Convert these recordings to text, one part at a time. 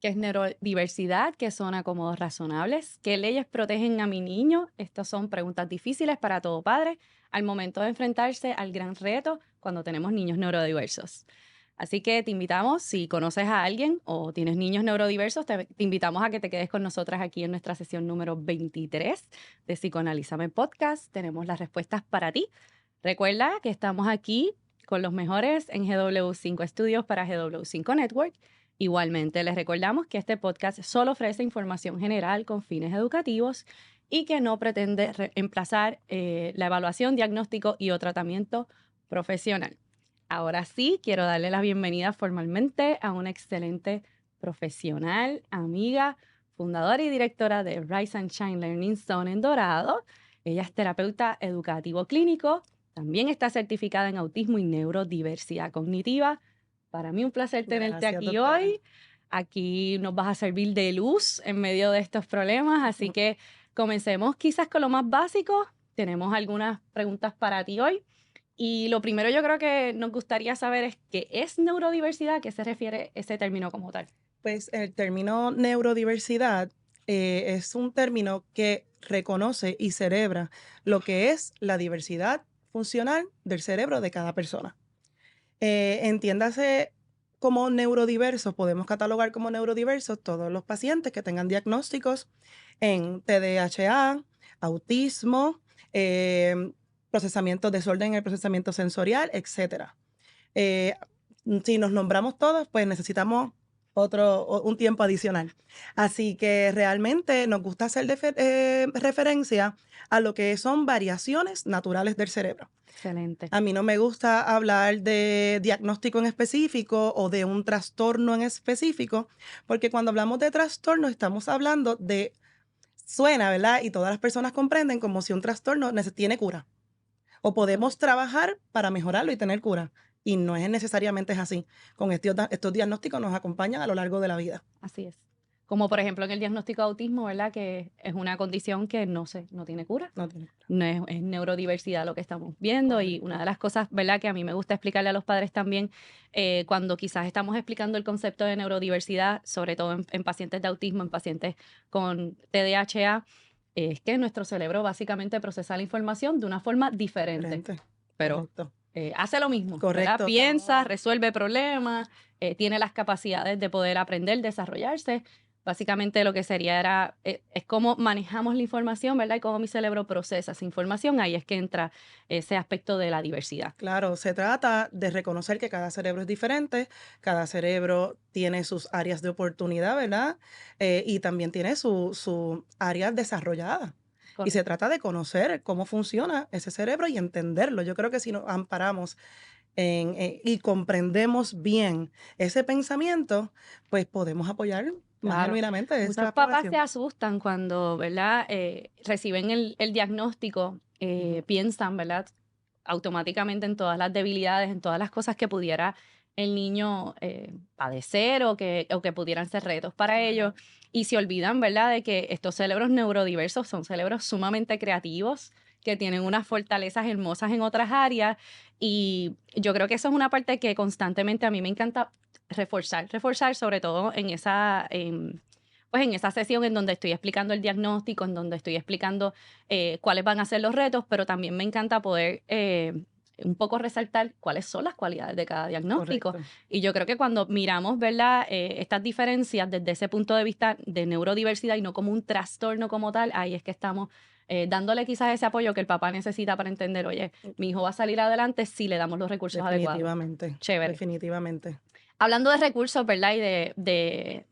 ¿Qué es neurodiversidad? ¿Qué son acomodos razonables? ¿Qué leyes protegen a mi niño? Estas son preguntas difíciles para todo padre al momento de enfrentarse al gran reto cuando tenemos niños neurodiversos. Así que te invitamos, si conoces a alguien o tienes niños neurodiversos, te invitamos a que te quedes con nosotras aquí en nuestra sesión número 23 de Psicoanalízame Podcast. Tenemos las respuestas para ti. Recuerda que estamos aquí con los mejores en GW5 Estudios para GW5 Network. Igualmente, les recordamos que este podcast solo ofrece información general con fines educativos y que no pretende reemplazar la evaluación, diagnóstico y o tratamiento profesional. Ahora sí, quiero darle la bienvenida formalmente a una excelente profesional, amiga, fundadora y directora de Rise and Shine Learning Zone en Dorado. Ella es terapeuta educativo clínico, también está certificada en autismo y neurodiversidad cognitiva. Para mí un placer tenerte Gracias, aquí doctora. hoy. Aquí nos vas a servir de luz en medio de estos problemas, así que comencemos quizás con lo más básico. Tenemos algunas preguntas para ti hoy. Y lo primero yo creo que nos gustaría saber es qué es neurodiversidad, a qué se refiere ese término como tal. Pues el término neurodiversidad es un término que reconoce y celebra lo que es la diversidad funcional del cerebro de cada persona. Entiéndase como neurodiversos, podemos catalogar como neurodiversos todos los pacientes que tengan diagnósticos en TDAH, autismo, desorden en el procesamiento sensorial, etcétera. Eh, si nos nombramos todos, pues necesitamos un tiempo adicional. Así que realmente nos gusta hacer referencia a lo que son variaciones naturales del cerebro. Excelente. A mí no me gusta hablar de diagnóstico en específico o de un trastorno en específico, porque cuando hablamos de trastorno estamos hablando suena, ¿verdad? Y todas las personas comprenden como si un trastorno tiene cura o podemos trabajar para mejorarlo y tener cura. Y no es necesariamente así. Con estos diagnósticos nos acompañan a lo largo de la vida. Así es. Como por ejemplo en el diagnóstico de autismo, ¿verdad? Que es una condición que no tiene cura. No tiene cura. No es neurodiversidad lo que estamos viendo. Y Correcto. una de las cosas, ¿verdad? Que a mí me gusta explicarle a los padres también, cuando quizás estamos explicando el concepto de neurodiversidad, sobre todo en pacientes de autismo, en pacientes con TDAH, es que nuestro cerebro básicamente procesa la información de una forma diferente. Diferente. Pero Correcto. hace lo mismo, ¿verdad? Correcto. Piensa, resuelve problemas, tiene las capacidades de poder aprender, desarrollarse. Básicamente lo que sería es cómo manejamos la información, ¿verdad? Y cómo mi cerebro procesa esa información. Ahí es que entra ese aspecto de la diversidad. Claro, se trata de reconocer que cada cerebro es diferente, cada cerebro tiene sus áreas de oportunidad, ¿verdad? Y también tiene su área desarrollada. Y se Correcto. trata de conocer cómo funciona ese cerebro y entenderlo. Yo creo que si nos amparamos y comprendemos bien ese pensamiento, pues podemos apoyar más Claro. genuinamente Muchos esa papás se población. asustan cuando, ¿verdad? Reciben el diagnóstico, Ujú. piensan, ¿verdad? Automáticamente en todas las debilidades, en todas las cosas que pudiera el niño padecer o que pudieran ser retos para ellos. Ajá. Y se olvidan, ¿verdad?, de que estos cerebros neurodiversos son cerebros sumamente creativos, que tienen unas fortalezas hermosas en otras áreas. Y yo creo que eso es una parte que constantemente a mí me encanta reforzar sobre todo pues en esa sesión en donde estoy explicando el diagnóstico, en donde estoy explicando cuáles van a ser los retos, pero también me encanta poder un poco resaltar cuáles son las cualidades de cada diagnóstico. Correcto. Y yo creo que cuando miramos, ¿verdad?, estas diferencias desde ese punto de vista de neurodiversidad y no como un trastorno como tal, ahí es que estamos dándole quizás ese apoyo que el papá necesita para entender, oye, mi hijo va a salir adelante si le damos los recursos adecuados. Definitivamente, Chévere. definitivamente. Hablando de recursos, ¿verdad? Y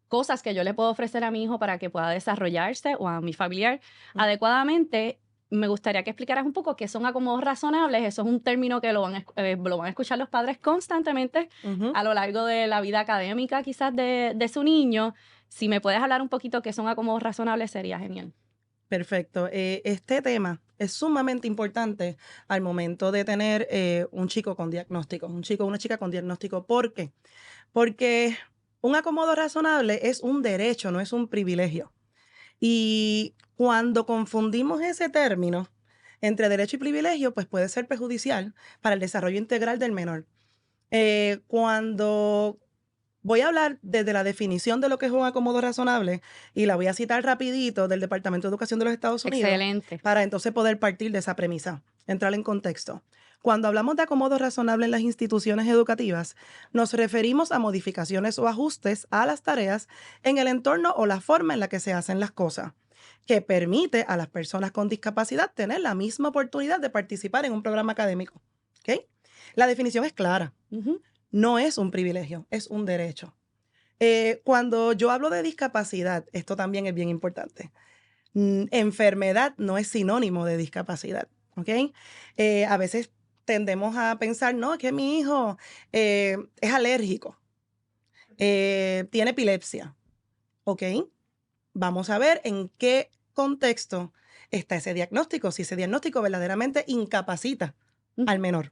cosas que yo le puedo ofrecer a mi hijo para que pueda desarrollarse o a mi familiar adecuadamente, me gustaría que explicaras un poco qué son acomodos razonables. Eso es un término que lo van a escuchar los padres constantemente Ujú. a lo largo de la vida académica quizás de su niño. Si me puedes hablar un poquito qué son acomodos razonables, sería genial. Perfecto. Este tema es sumamente importante al momento de tener un chico con diagnóstico, un chico o una chica con diagnóstico. ¿Por qué? Porque un acomodo razonable es un derecho, no es un privilegio. Y cuando confundimos ese término, entre derecho y privilegio, pues puede ser perjudicial para el desarrollo integral del menor. Cuando voy a hablar desde la definición de lo que es un acomodo razonable y la voy a citar rapidito del Departamento de Educación de los Estados Unidos Excelente. para entonces poder partir de esa premisa, entrar en contexto. Cuando hablamos de acomodo razonable en las instituciones educativas, nos referimos a modificaciones o ajustes a las tareas en el entorno o la forma en la que se hacen las cosas, que permite a las personas con discapacidad tener la misma oportunidad de participar en un programa académico. ¿Ok? La definición es clara. Ujú. No es un privilegio, es un derecho. Cuando yo hablo de discapacidad, esto también es bien importante. Enfermedad no es sinónimo de discapacidad, ¿ok? A veces tendemos a pensar, no, que mi hijo es alérgico, tiene epilepsia, ¿ok? Vamos a ver en qué contexto está ese diagnóstico, si ese diagnóstico verdaderamente incapacita al menor.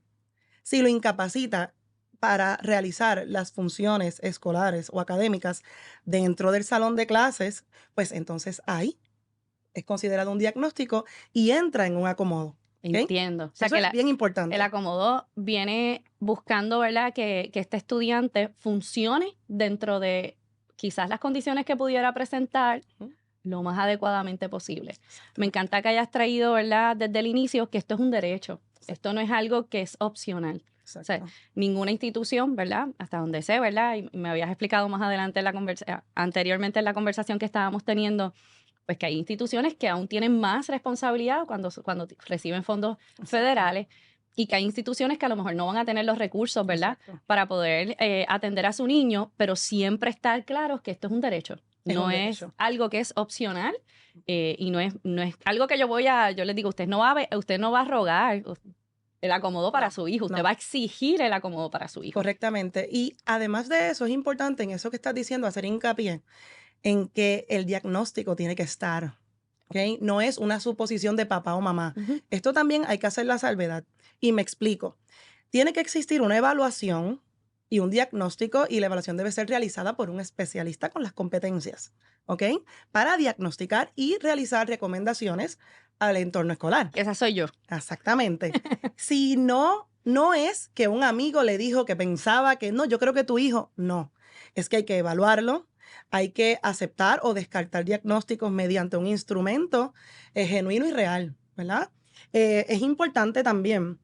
Si lo incapacita para realizar las funciones escolares o académicas dentro del salón de clases, pues entonces ahí es considerado un diagnóstico y entra en un acomodo. ¿Ok? Entiendo. O sea, Eso que es bien el importante. acomodo viene buscando, ¿verdad?, que este estudiante funcione dentro de quizás las condiciones que pudiera presentar Ujú. lo más adecuadamente posible. Me Exactamente. encanta que hayas traído, ¿verdad?, desde el inicio que esto es un derecho. Esto no es algo que es opcional. O sea, Exacto. ninguna institución, ¿verdad?, hasta donde sé, ¿verdad?, y me habías explicado más adelante en la anteriormente en la conversación que estábamos teniendo, pues que hay instituciones que aún tienen más responsabilidad cuando reciben fondos Exacto. federales y que hay instituciones que a lo mejor no van a tener los recursos, ¿verdad?, Exacto. para poder atender a su niño, pero siempre estar claros que esto es un derecho. Es No un es derecho. algo que es opcional y no es algo que yo les digo, usted no va a rogar el acomodo para No, su hijo, usted no. va a exigir el acomodo para su hijo. Correctamente. Y además de eso, es importante en eso que estás diciendo hacer hincapié en que el diagnóstico tiene que estar, ¿ok? No es una suposición de papá o mamá. Ujú. Esto también hay que hacer la salvedad. Y me explico. Tiene que existir una evaluación y un diagnóstico y la evaluación debe ser realizada por un especialista con las competencias, ¿ok? Para diagnosticar y realizar recomendaciones al entorno escolar. Esa soy yo. Exactamente. Si no, no es que un amigo le dijo que pensaba que no, yo creo que tu hijo, no. Es que hay que evaluarlo, hay que aceptar o descartar diagnósticos mediante un instrumento genuino y real, ¿verdad? Es importante también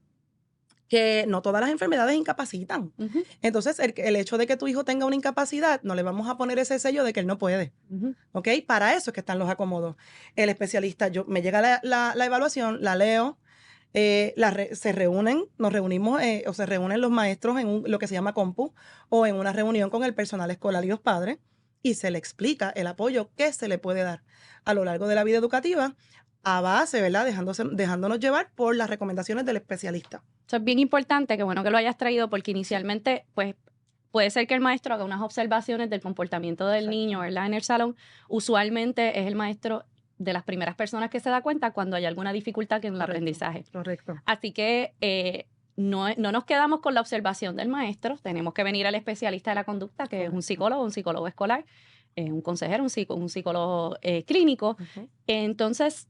que no todas las enfermedades incapacitan. Ujú, Entonces, el hecho de que tu hijo tenga una incapacidad, no le vamos a poner ese sello de que él no puede. ujú. ¿Ok? Para eso es que están los acomodos. El especialista, me llega la evaluación, la leo, se reúnen, nos reunimos o se reúnen los maestros en lo que se llama compu o en una reunión con el personal escolar y los padres y se le explica el apoyo que se le puede dar a lo largo de la vida educativa a base, ¿verdad? Dejándonos llevar por las recomendaciones del especialista. Eso es bien importante, qué bueno que lo hayas traído, porque inicialmente, pues, puede ser que el maestro haga unas observaciones del comportamiento del niño, Exacto. ¿verdad? En el salón. Usualmente es el maestro de las primeras personas que se da cuenta cuando hay alguna dificultad en el Correcto, aprendizaje. correcto. Así que no nos quedamos con la observación del maestro, tenemos que venir al especialista de la conducta, que es Correcto. un psicólogo escolar, un consejero, un psicólogo clínico. Ujú. Entonces,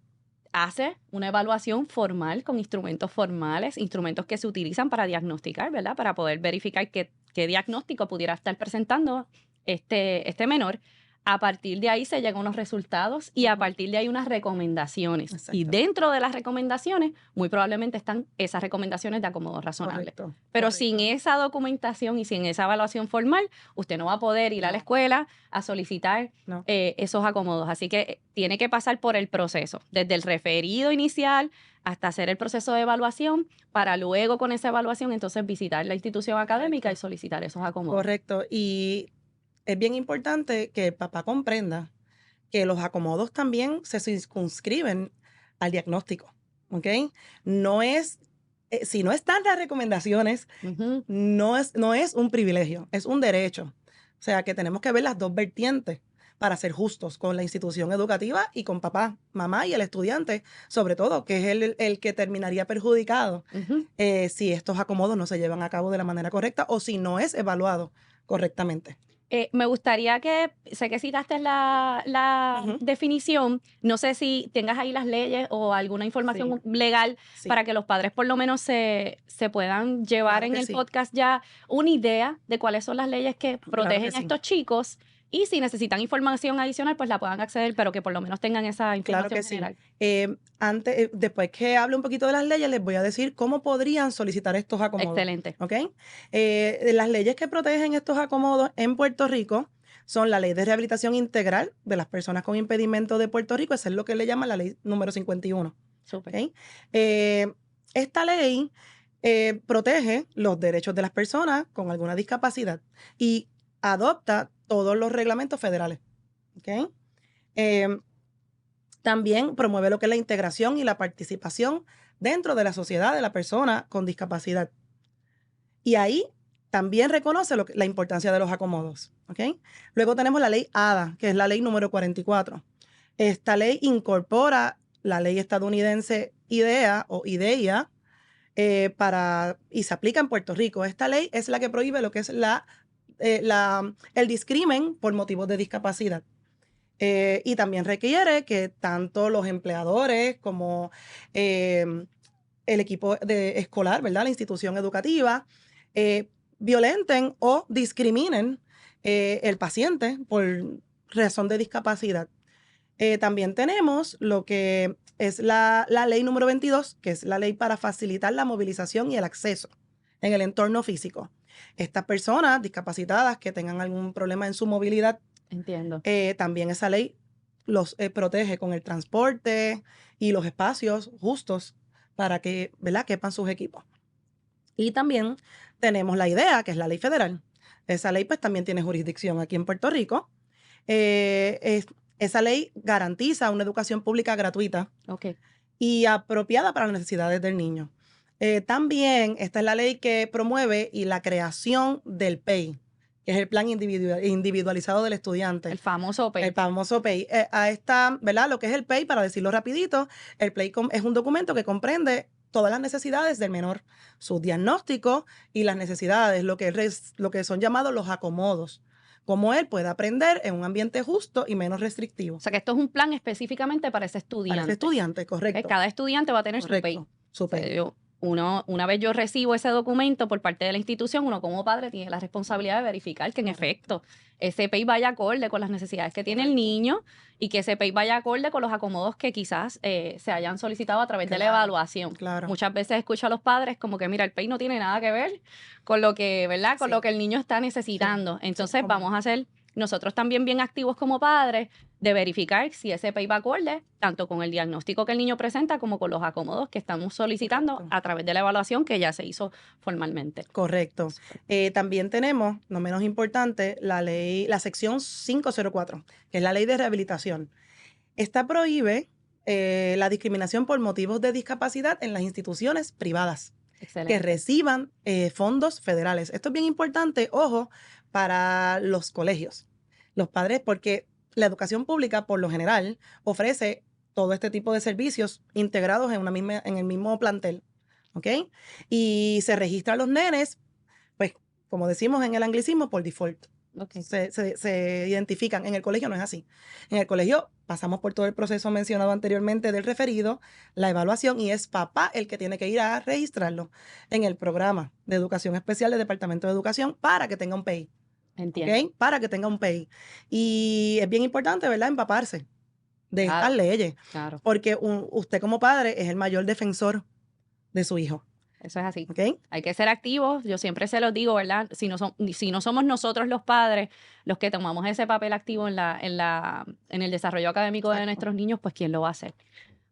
hace una evaluación formal con instrumentos formales, instrumentos que se utilizan para diagnosticar, ¿verdad? Para poder verificar qué diagnóstico pudiera estar presentando este menor. A partir de ahí se llegan unos resultados y a Ujú. partir de ahí unas recomendaciones. Y Exacto. dentro de las recomendaciones, muy probablemente están esas recomendaciones de acomodo razonable. Correcto. Pero sin Correcto. esa documentación y sin esa evaluación formal, usted no va a poder ir a la No. escuela a solicitar No. esos acomodos. Así que tiene que pasar por el proceso, desde el referido inicial hasta hacer el proceso de evaluación, para luego con esa evaluación entonces visitar la institución académica y Correcto. solicitar esos acomodos. Correcto. Y es bien importante que el papá comprenda que los acomodos también se circunscriben al diagnóstico, ¿ok? No es, si no están las recomendaciones, Ujú. no es un privilegio, es un derecho. O sea que tenemos que ver las dos vertientes para ser justos con la institución educativa y con papá, mamá y el estudiante, sobre todo, que es el que terminaría perjudicado Ujú. si estos acomodos no se llevan a cabo de la manera correcta o si no es evaluado correctamente. Me gustaría que, sé que citaste la Ujú, definición, no sé si tengas ahí las leyes o alguna sí, información legal sí, para que los padres por lo menos se puedan llevar claro en que el sí, podcast ya una idea de cuáles son las leyes que claro que protegen a sí. estos chicos y si necesitan información adicional, pues la puedan acceder, pero que por lo menos tengan esa Claro que información sí. general. Después que hable un poquito de las leyes, les voy a decir cómo podrían solicitar estos acomodos. Excelente. ¿Ok? Las leyes que protegen estos acomodos en Puerto Rico son la Ley de Rehabilitación Integral de las Personas con Impedimento de Puerto Rico, eso es lo que le llaman la Ley número 51. Súper. ¿Ok? Eh, esta ley protege los derechos de las personas con alguna discapacidad y adopta todos los reglamentos federales. ¿Ok? Eh, También promueve lo que es la integración y la participación dentro de la sociedad de la persona con discapacidad. Y ahí también reconoce la importancia de los acomodos. ¿Ok? Luego tenemos la ley ADA, que es la ley número 44. Esta ley incorpora la ley estadounidense IDEA o IDEA y se aplica en Puerto Rico. Esta ley es la que prohíbe lo que es el discrimen por motivos de discapacidad. Y también requiere que tanto los empleadores como el equipo escolar, ¿verdad? La institución educativa, eh, violenten o discriminen el paciente por razón de discapacidad. También tenemos lo que es la ley número 22, que es la ley para facilitar la movilización y el acceso en el entorno físico. Estas personas discapacitadas que tengan algún problema en su movilidad, Entiendo. también esa ley los protege con el transporte y los espacios justos para que, ¿verdad?, quepan sus equipos. Y también tenemos la IDEA, que es la ley federal. Esa ley pues también tiene jurisdicción aquí en Puerto Rico. Esa ley garantiza una educación pública gratuita Ok. y apropiada para las necesidades del niño. También esta es la ley que promueve y la creación del PEI, que es el plan individualizado del estudiante. El famoso El PEI. famoso PEI. A esta, ¿verdad? Lo que es el PEI, para decirlo rapidito, el PEI es un documento que comprende todas las necesidades del menor, sus diagnósticos y las necesidades, lo que son llamados los acomodos, cómo él puede aprender en un ambiente justo y menos O restrictivo. sea que esto es un plan específicamente para ese Para ese estudiante. estudiante, correcto, Cada estudiante va a tener su PEI. correcto, su Sea, PEI. una vez yo recibo ese documento por parte de la institución, uno como padre tiene la responsabilidad de verificar que en Correcto, efecto ese PEI vaya acorde con las necesidades que tiene el correcto. niño y que ese PEI vaya acorde con los acomodos que quizás se hayan solicitado a través de la Claro, evaluación. claro. Muchas veces escucho a los padres como que, mira, el PEI no tiene nada que ver con lo que, ¿verdad? Con lo Sí, que el niño está sí, necesitando. sí, Entonces cómo vamos no. a ser nosotros también bien activos como padres de verificar si ese PEI va acorde, tanto con el diagnóstico que el niño presenta como con los acomodos que estamos solicitando Correcto. a través de la evaluación que ya se hizo formalmente. Correcto. Súper. También tenemos, no menos importante, la sección 504, que es la ley de rehabilitación. Esta prohíbe la discriminación por motivos de discapacidad en las instituciones privadas que Excelente. reciban fondos federales. Esto es bien importante, ojo, para los colegios, los padres, porque la educación pública, por lo general, ofrece todo este tipo de servicios integrados en el mismo plantel. ¿Ok? Y se registran los nenes, pues, como decimos en el anglicismo, por default. Ok. Se identifican. En el colegio no es así. En el colegio pasamos por todo el proceso mencionado anteriormente del referido, la evaluación, y es papá el que tiene que ir a registrarlo en el programa de educación especial del Departamento de Educación para que tenga un PEI. ¿Ok? Entiendo. Para que tenga un PEI. Y es bien importante, ¿verdad? Empaparse de estas Claro, leyes, claro. porque usted como padre es el mayor defensor de su hijo. Eso es así. ¿Ok? Hay que ser activos. Yo siempre se los digo, ¿verdad? Si no somos nosotros los padres los que tomamos ese papel activo en el desarrollo académico de Exacto, nuestros niños, pues ¿quién lo va a hacer?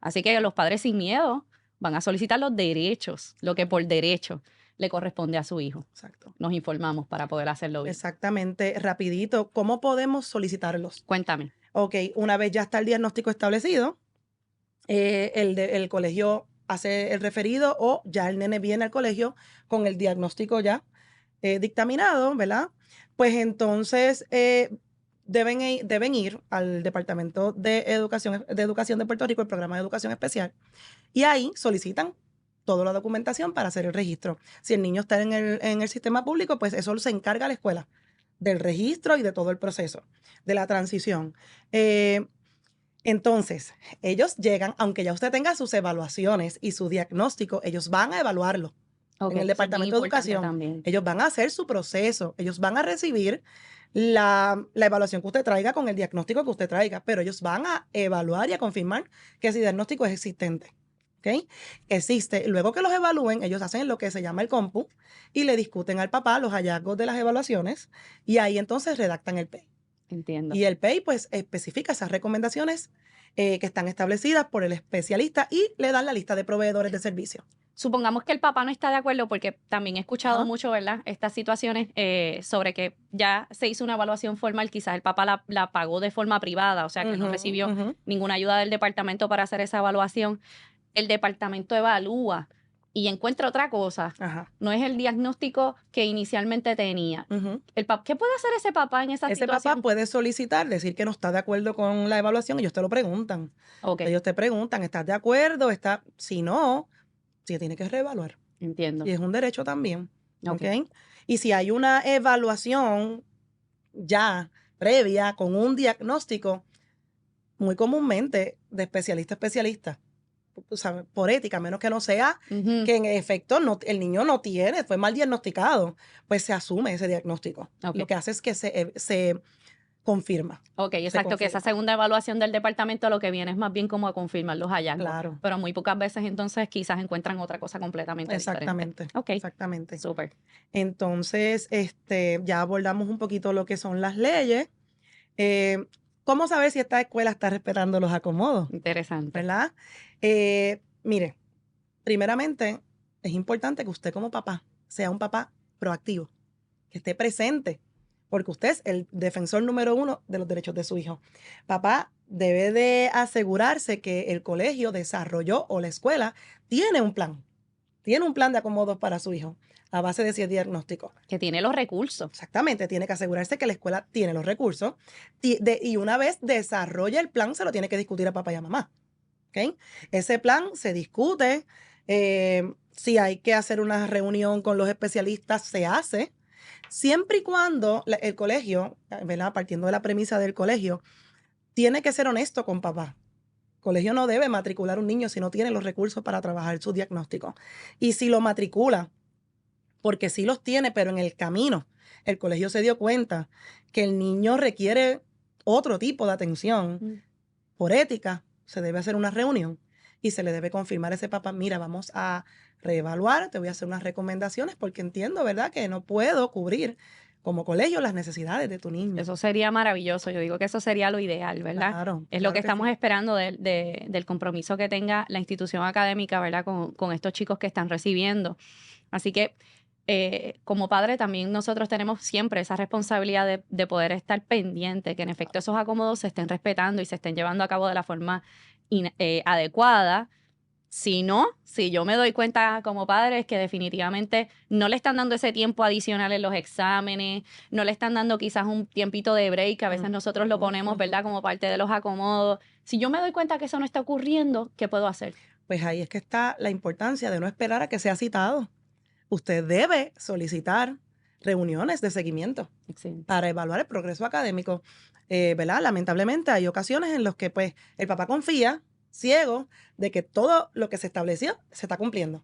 Así que los padres sin miedo van a solicitar los derechos, lo que por derecho le corresponde a su hijo. exacto. Nos informamos para poder hacerlo bien. Exactamente, rapidito, ¿cómo podemos solicitarlos? Cuéntame. Ok, una vez ya está el diagnóstico establecido, el colegio hace el referido o ya el nene viene al colegio con el diagnóstico ya dictaminado, ¿verdad? Pues entonces deben ir al Departamento de Educación de Puerto Rico, el programa de educación especial, y ahí solicitan toda la documentación para hacer el registro. Si el niño está en el sistema público, pues eso se encarga la escuela del registro y de todo el proceso, de la transición. Eh, entonces, ellos llegan, aunque ya usted tenga sus evaluaciones y su diagnóstico, ellos van a evaluarlo Ok, en el eso es bien Departamento de importante Educación. también. Ellos van a hacer su proceso, ellos van a recibir la evaluación que usted traiga con el diagnóstico que usted traiga, pero ellos van a evaluar y a confirmar que ese diagnóstico es existente. ¿Ok? Existe. Luego que los evalúen, ellos hacen lo que se llama el compu y le discuten al papá los hallazgos de las evaluaciones y ahí entonces redactan el PEI. Entiendo. Y el PEI pues especifica esas recomendaciones que están establecidas por el especialista y le dan la lista de proveedores de servicio. Supongamos que el papá no está de acuerdo, porque también he escuchado Ajá. mucho, ¿verdad? Estas situaciones sobre que ya se hizo una evaluación formal, quizás el papá la pagó de forma privada, o sea que no Ujú, recibió ujú. ninguna ayuda del departamento para hacer esa evaluación. El departamento evalúa y encuentra otra cosa. Ajá. No es el diagnóstico que inicialmente tenía. Ujú. ¿Qué puede hacer ese papá en esa Ese papá situación? puede solicitar, decir que no está de acuerdo con la evaluación, ellos te lo preguntan. Ok, Ellos te preguntan, ¿estás de acuerdo? Si no, se tiene que reevaluar. entiendo. Y es un derecho también. Ok. ¿Ok? Y si hay una evaluación ya previa con un diagnóstico, muy comúnmente de especialista a especialista, o sea, por ética, a menos que no sea Ujú, que en efecto el niño no tiene, fue mal diagnosticado, pues se asume ese diagnóstico. ok. Lo que hace es que se confirma, Ok, se exacto, que esa confirma. segunda evaluación del departamento lo que viene es más bien como a confirmar los hallazgos, Claro, pero muy pocas veces entonces quizás encuentran otra cosa completamente diferente. exactamente, Ok, exactamente. súper Entonces, ya abordamos un poquito lo que son las leyes. Eh, ¿Cómo saber si esta escuela está respetando los acomodos? interesante. ¿Verdad? Mire, primeramente, es importante que usted como papá sea un papá proactivo, que esté presente, porque usted es el defensor número uno de los derechos de su hijo. Papá debe de asegurarse que el colegio desarrolló o la escuela tiene un plan de acomodos para su hijo a base de ese diagnóstico. Que tiene los recursos. Exactamente, tiene que asegurarse que la escuela tiene los recursos y una vez desarrolla el plan, se lo tiene que discutir a papá y a mamá. ¿Ok? Ese plan se discute, si hay que hacer una reunión con los especialistas, se hace, siempre y cuando el colegio, ¿verdad? Partiendo de la premisa del colegio, tiene que ser honesto con papá. El colegio no debe matricular un niño si no tiene los recursos para trabajar su diagnóstico. Y si lo matricula, porque sí los tiene, pero en el camino el colegio se dio cuenta que el niño requiere otro tipo de atención, Mm, por ética, se debe hacer una reunión y se le debe confirmar a ese papá, mira, vamos a reevaluar, te voy a hacer unas recomendaciones porque entiendo, ¿verdad?, que no puedo cubrir como colegio las necesidades de tu niño. Eso sería maravilloso. Yo digo que eso sería lo ideal, ¿verdad? Claro, Es lo que claro que estamos sí. esperando del compromiso que tenga la institución académica, ¿verdad? Con estos chicos que están recibiendo. Así que como padre también nosotros tenemos siempre esa responsabilidad de poder estar pendiente, que en efecto esos acomodos se estén respetando y se estén llevando a cabo de la forma adecuada. Si no, si yo me doy cuenta como padre es que definitivamente no le están dando ese tiempo adicional en los exámenes, no le están dando quizás un tiempito de break, a veces nosotros lo Ujú, ponemos, ujú. ¿verdad? Como parte de los acomodos. Si yo me doy cuenta que eso no está ocurriendo, ¿qué puedo hacer? Pues ahí es que está la importancia de no esperar a que sea citado. Usted debe solicitar reuniones de seguimiento Excelente. para evaluar el progreso académico, ¿verdad? Lamentablemente hay ocasiones en las que pues el papá confía ciego de que todo lo que se estableció se está cumpliendo.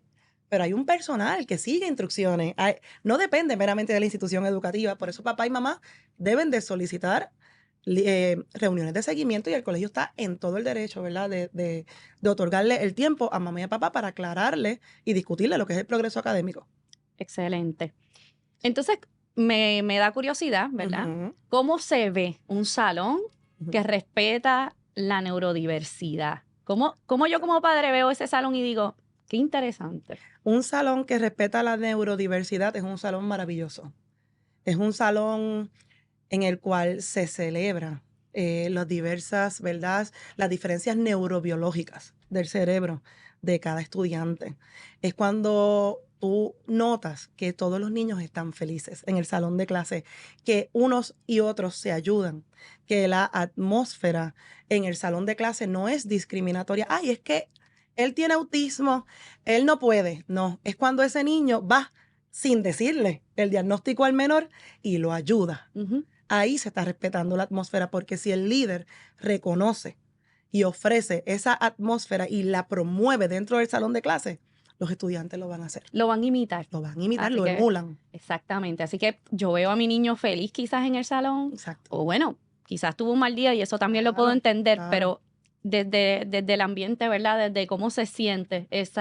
Pero hay un personal que sigue instrucciones. No depende meramente de la institución educativa. Por eso papá y mamá deben de solicitar reuniones de seguimiento y el colegio está en todo el derecho, ¿verdad? De otorgarle el tiempo a mamá y a papá para aclararle y discutirle lo que es el progreso académico. Excelente. Entonces, me da curiosidad, ¿verdad? Ujú, ¿Cómo se ve un salón ujú. que respeta la neurodiversidad? ¿Cómo yo como padre veo ese salón y digo, qué interesante? Un salón que respeta la neurodiversidad es un salón maravilloso. Es un salón en el cual se celebra las diversas, ¿verdad? Las diferencias neurobiológicas del cerebro de cada estudiante. Es cuando tú notas que todos los niños están felices en el salón de clase, que unos y otros se ayudan, que la atmósfera en el salón de clase no es discriminatoria. Ay, es que él tiene autismo, él no puede. No, es cuando ese niño va, sin decirle el diagnóstico al menor y lo ayuda. Ujú. Ahí se está respetando la atmósfera, porque si el líder reconoce y ofrece esa atmósfera y la promueve dentro del salón de clase, los estudiantes lo van a hacer. Lo van a imitar. Lo van a imitar, Así lo que, emulan. exactamente. Así que yo veo a mi niño feliz quizás en el salón, Exacto. o bueno, quizás tuvo un mal día y eso también lo puedo entender, Claro. pero desde el ambiente, ¿verdad? Desde cómo se siente ese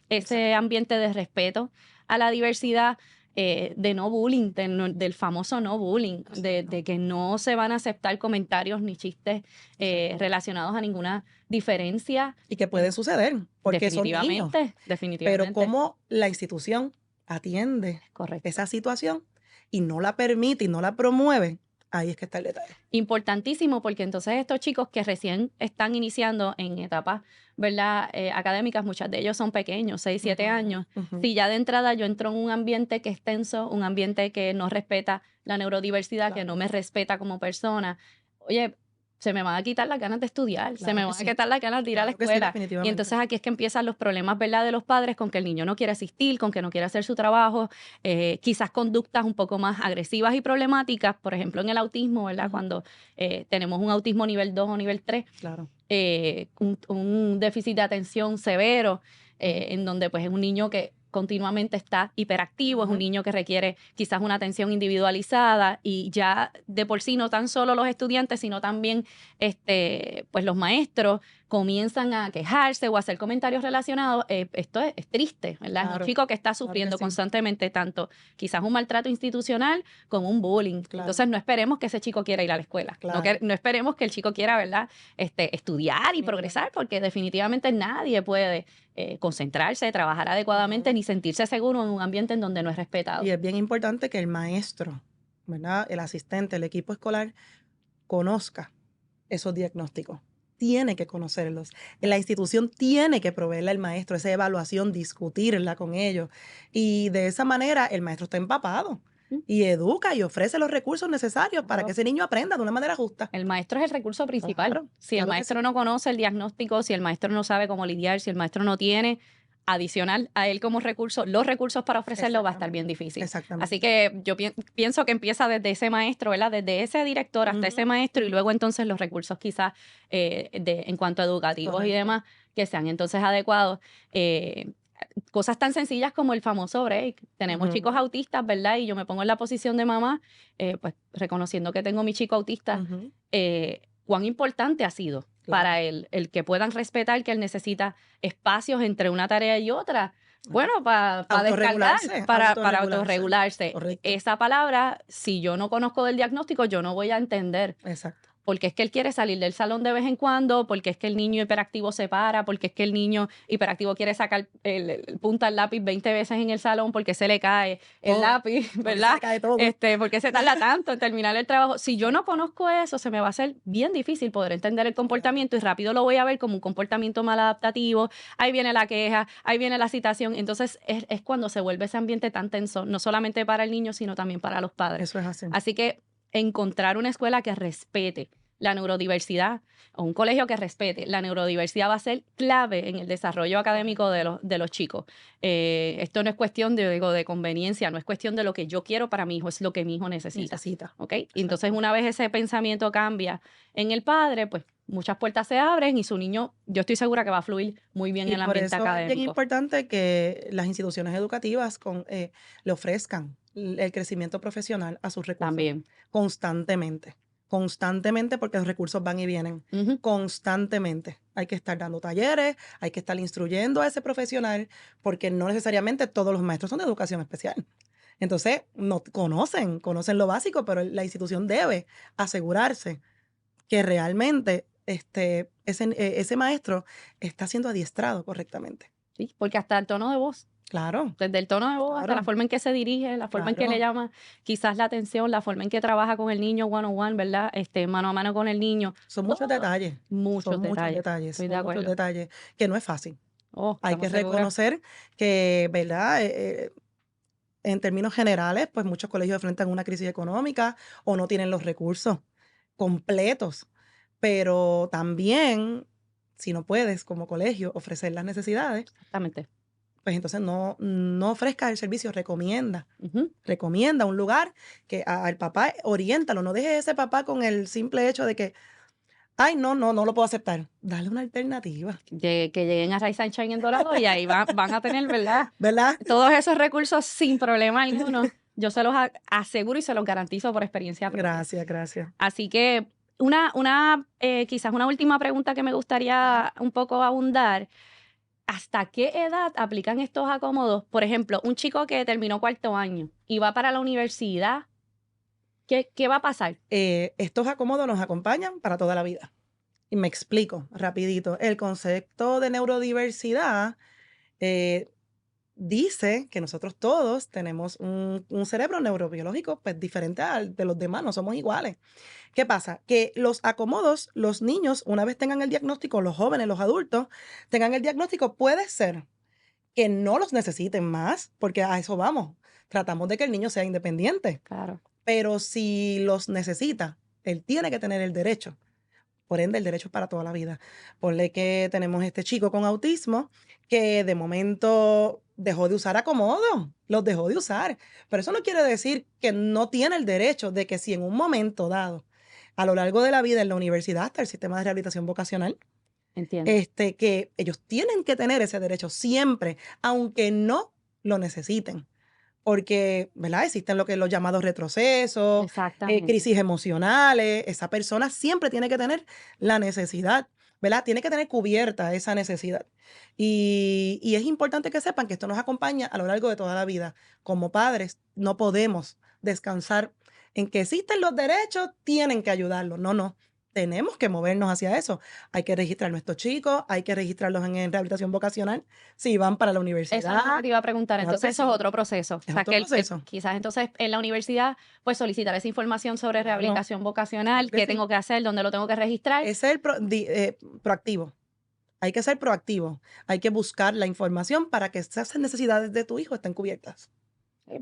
Exacto. ambiente de respeto a la diversidad, de no bullying, del famoso no bullying, Exacto. de que no se van a aceptar comentarios ni chistes Exacto. relacionados a ninguna diferencia. Y que puede suceder, porque son niños. Definitivamente, Pero definitivamente. cómo la institución atiende Correcto. esa situación y no la permite y no la promueve, ahí es que está el detalle. Importantísimo, porque entonces estos chicos que recién están iniciando en etapas, ¿verdad? Académicas, muchas de ellos son pequeños, 6, 7 años. Ujú. Si ya de entrada yo entro en un ambiente que es tenso, un ambiente que no respeta la neurodiversidad, que no Claro. me respeta como persona, oye, se me van a quitar las ganas de estudiar, se Claro me que van a sí. quitar las ganas de ir a la Claro que sí, escuela. Y definitivamente. entonces aquí es que empiezan los problemas, ¿verdad? De los padres con que el niño no quiere asistir, con que no quiere hacer su trabajo, quizás conductas un poco más agresivas y problemáticas, por ejemplo, en el autismo, ¿verdad? Ujú. Cuando tenemos un autismo nivel 2 o nivel 3, Claro. un déficit de atención severo, Ujú. en donde pues es un niño que continuamente está hiperactivo, es un Ujú. niño que requiere quizás una atención individualizada, y ya de por sí no tan solo los estudiantes, sino también pues los maestros comienzan a quejarse o a hacer comentarios relacionados. Esto es triste, ¿verdad? Es un Claro. chico que está Claro que sufriendo sí. constantemente tanto quizás un maltrato institucional como un bullying. Claro. Entonces no esperemos que ese chico quiera ir a la escuela. Claro. No esperemos que el chico quiera, ¿verdad? Estudiar y progresar, porque definitivamente nadie puede concentrarse, trabajar adecuadamente, Ujú. ni sentirse seguro en un ambiente en donde no es respetado. Y es bien importante que el maestro, ¿verdad? El asistente, el equipo escolar, conozca esos diagnósticos. Tiene que conocerlos. La institución tiene que proveerle al maestro esa evaluación, discutirla con ellos. Y de esa manera el maestro está empapado Mm. y educa y ofrece los recursos necesarios para que Claro. ese niño aprenda de una manera justa. El maestro es el recurso principal. Claro, Si el claro que maestro sí. no conoce el diagnóstico, si el maestro no sabe cómo lidiar, si el maestro no tiene adicional a él como recurso, los recursos para ofrecerlo, va a estar bien Exactamente. difícil. Exactamente. Así que yo pienso que empieza desde ese maestro, ¿verdad? Desde ese director hasta ese Ujú. maestro, y luego entonces los recursos quizás en cuanto a educativos y Correcto. demás que sean entonces adecuados. Eh, Cosas tan sencillas como el famoso break. Tenemos chicos Ujú. autistas, ¿verdad? Y yo me pongo en la posición de mamá, pues reconociendo que tengo mi chico autista, Ujú. cuán importante ha sido Claro. para él el que puedan respetar que él necesita espacios entre una tarea y otra. Bueno, para descargar, Autorregularse, para autorregularse. autorregularse. Correcto. Esa palabra, si yo no conozco del diagnóstico, yo no voy a entender. Exacto. Porque es que él quiere salir del salón de vez en cuando, porque es que el niño hiperactivo se para, porque es que el niño hiperactivo quiere sacar el punta al lápiz 20 veces en el salón porque se le cae el Todo. lápiz, Porque se ¿verdad? le cae todo. Porque se tarda tanto en terminar el trabajo. Si yo no conozco eso, se me va a hacer bien difícil poder entender el comportamiento, y rápido lo voy a ver como un comportamiento mal adaptativo. Ahí viene la queja, ahí viene la citación. Entonces es cuando se vuelve ese ambiente tan tenso, no solamente para el niño, sino también para los padres. Eso es así. Así que encontrar una escuela que respete la neurodiversidad, o un colegio que respete la neurodiversidad, va a ser clave en el desarrollo académico de los chicos. Esto no es cuestión de conveniencia, no es cuestión de lo que yo quiero para mi hijo, es lo que mi hijo necesita. ¿Ok? Y entonces, Exacto. una vez ese pensamiento cambia en el padre, pues muchas puertas se abren y su niño, yo estoy segura que va a fluir muy bien en Y el por ambiente eso es bien académico. importante que las instituciones educativas le ofrezcan el crecimiento profesional a sus recursos También. constantemente. Constantemente, porque los recursos van y vienen. Ujú. Constantemente. Hay que estar dando talleres, hay que estar instruyendo a ese profesional, porque no necesariamente todos los maestros son de educación especial. Entonces, no conocen lo básico, pero la institución debe asegurarse que realmente ese maestro está siendo adiestrado correctamente. Sí, porque hasta el tono de voz. Claro, Desde el tono de voz hasta la claro, forma en que se dirige, la forma en que le claro. llama quizás la atención, la forma en que trabaja con el niño one on one, ¿verdad? Mano a mano con el niño. Son muchos Todo. detalles, Muchos son muchos detalles. detalles, Estoy de son muchos acuerdo. detalles, que no es fácil. Oh, Hay que estamos seguras. reconocer que, ¿verdad? En términos generales, pues muchos colegios enfrentan una crisis económica o no tienen los recursos completos, pero también, si no puedes como colegio ofrecer las necesidades, Exactamente. pues entonces no ofrezcas el servicio, recomienda. Ujú. Recomienda un lugar que al papá oriéntalo, no dejes ese papá con el simple hecho de que, ay, no lo puedo aceptar. Dale una alternativa, Que lleguen a Rise Sunshine en Dorado y ahí van a tener, ¿verdad? ¿verdad? Todos esos recursos sin problema alguno. Yo se los aseguro y se los garantizo por experiencia propia. Gracias, gracias. Así que quizás una última pregunta que me gustaría un poco abundar. ¿Hasta qué edad aplican estos acomodos? Por ejemplo, un chico que terminó cuarto año y va para la universidad, ¿qué va a pasar? Estos acomodos nos acompañan para toda la vida. Y me explico rapidito. El concepto de neurodiversidad eh, dice que nosotros todos tenemos un cerebro neurobiológico pues diferente al de los demás, no somos iguales. ¿Qué pasa? Que los acomodos, los niños, una vez tengan el diagnóstico, los jóvenes, los adultos, tengan el diagnóstico, puede ser que no los necesiten más, porque a eso vamos. Tratamos de que el niño sea independiente, Claro. pero si los necesita, él tiene que tener el derecho. Por ende, el derecho es para toda la vida. Ponle que tenemos este chico con autismo que de momento dejó de usar acomodo, los dejó de usar. Pero eso no quiere decir que no tiene el derecho de que si en un momento dado, a lo largo de la vida en la universidad, hasta el sistema de rehabilitación vocacional, Entiendo. que ellos tienen que tener ese derecho siempre, aunque no lo necesiten. Porque, ¿verdad? Existen lo que los llamados retrocesos, Exactamente. crisis emocionales. Esa persona siempre tiene que tener la necesidad, ¿verdad? Tiene que tener cubierta esa necesidad. Y es importante que sepan que esto nos acompaña a lo largo de toda la vida. Como padres, no podemos descansar en que existen los derechos, tienen que ayudarlos. No, no. Tenemos que movernos hacia eso. Hay que registrar a nuestros chicos, hay que registrarlos en rehabilitación vocacional si van para la Eso es lo que universidad. te iba a preguntar. Claro Entonces, que eso es sí. otro proceso. O Es sea, otro que proceso. quizás entonces en la universidad, pues solicitar esa información sobre Claro, rehabilitación claro vocacional, que qué sí. tengo que hacer, dónde lo tengo que registrar. Es ser proactivo. Hay que ser proactivo. Hay que buscar la información para que esas necesidades de tu hijo estén cubiertas.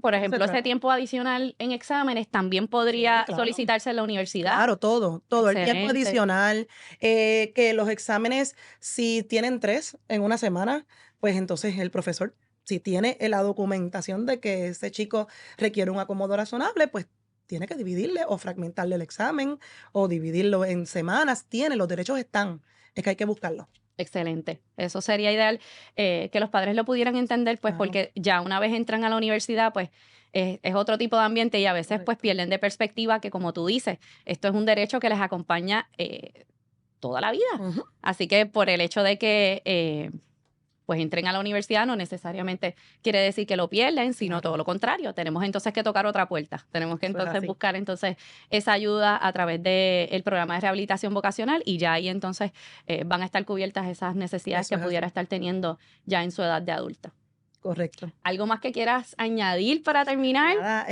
Por De eso se ejemplo, ese trata. tiempo adicional en exámenes también Sí, podría claro. solicitarse en la universidad. Claro, todo, todo. El tiempo Excelente. adicional, que los exámenes, si tienen 3 en una semana, pues entonces el profesor, si tiene la documentación de que ese chico requiere un acomodo razonable, pues tiene que dividirle o fragmentarle el examen o dividirlo en semanas. Tiene, los derechos están. Es que hay que buscarlos. Excelente. Eso sería ideal, que los padres lo pudieran entender, pues Claro, porque ya una vez entran a la universidad, pues es otro tipo de ambiente y a veces pues correcto. pierden de perspectiva que como tú dices, esto es un derecho que les acompaña toda la vida. Ujú. Así que por el hecho de que pues entren a la universidad no necesariamente quiere decir que lo pierden, sino todo Claro, lo contrario. Tenemos entonces que tocar otra puerta. Tenemos que eso es entonces así. buscar entonces esa ayuda a través del programa de rehabilitación vocacional y ya ahí entonces van a estar cubiertas esas necesidades Eso que es pudiera así. estar teniendo ya en su edad de adulta. Correcto. ¿Algo más que quieras añadir para terminar? Nada,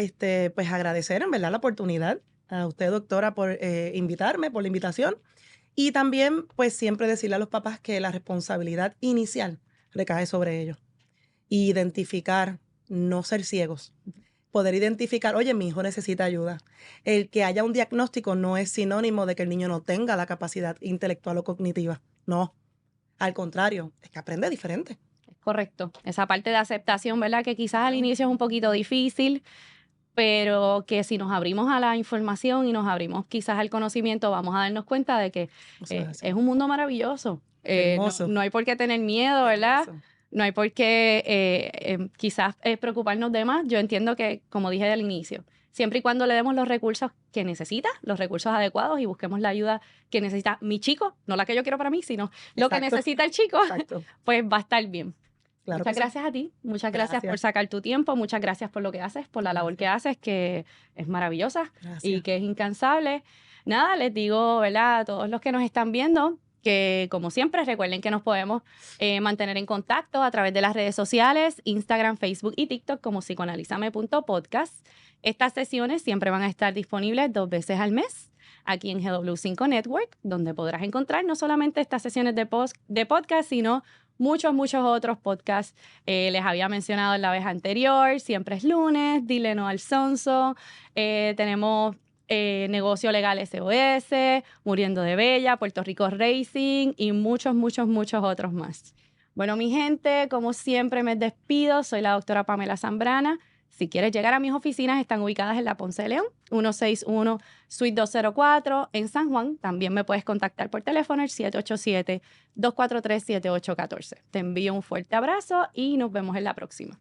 pues agradecer en verdad la oportunidad a usted, doctora, por invitarme, por la invitación. Y también, pues siempre decirle a los papás que la responsabilidad inicial recae sobre ellos. Identificar, no ser ciegos. Poder identificar, oye, mi hijo necesita ayuda. El que haya un diagnóstico no es sinónimo de que el niño no tenga la capacidad intelectual o cognitiva. No, al contrario, es que aprende diferente. Correcto. Esa parte de aceptación, ¿verdad? Que quizás al Claro, inicio es un poquito difícil, pero que si nos abrimos a la información y nos abrimos quizás al conocimiento, vamos a darnos cuenta de que eso es es así. un mundo maravilloso. Hermoso, No hay por qué tener miedo, ¿verdad? hermoso. No hay por qué quizás preocuparnos de más. Yo entiendo que, como dije al inicio, siempre y cuando le demos los recursos que necesita, los recursos adecuados y busquemos la ayuda que necesita mi chico, no la que yo quiero para mí, sino lo que Exacto, necesita el chico, exacto. pues va a estar bien. Claro que Muchas sí. gracias a ti, muchas gracias por Gracias, sacar tu tiempo, muchas gracias por lo que haces, por la labor que gracias, haces, que es maravillosa y gracias. que es incansable. Nada, les digo, ¿verdad? A todos los que nos están viendo, que como siempre recuerden que nos podemos mantener en contacto a través de las redes sociales, Instagram, Facebook y TikTok como psicoanalízame.podcast. Estas sesiones siempre van a estar disponibles 2 veces al mes aquí en GW5 Network, donde podrás encontrar no solamente estas sesiones de podcast, sino muchos otros podcasts. Les había mencionado en la vez anterior, Siempre es lunes, Dile no al sonso, tenemos Negocio Legal SOS, Muriendo de Bella, Puerto Rico Racing y muchos otros más. Bueno, mi gente, como siempre me despido. Soy la doctora Pamela Zambrana. Si quieres llegar a mis oficinas, están ubicadas en la Ponce de León, 161 Suite 204 en San Juan. También me puedes contactar por teléfono al 787-243-7814. Te envío un fuerte abrazo y nos vemos en la próxima.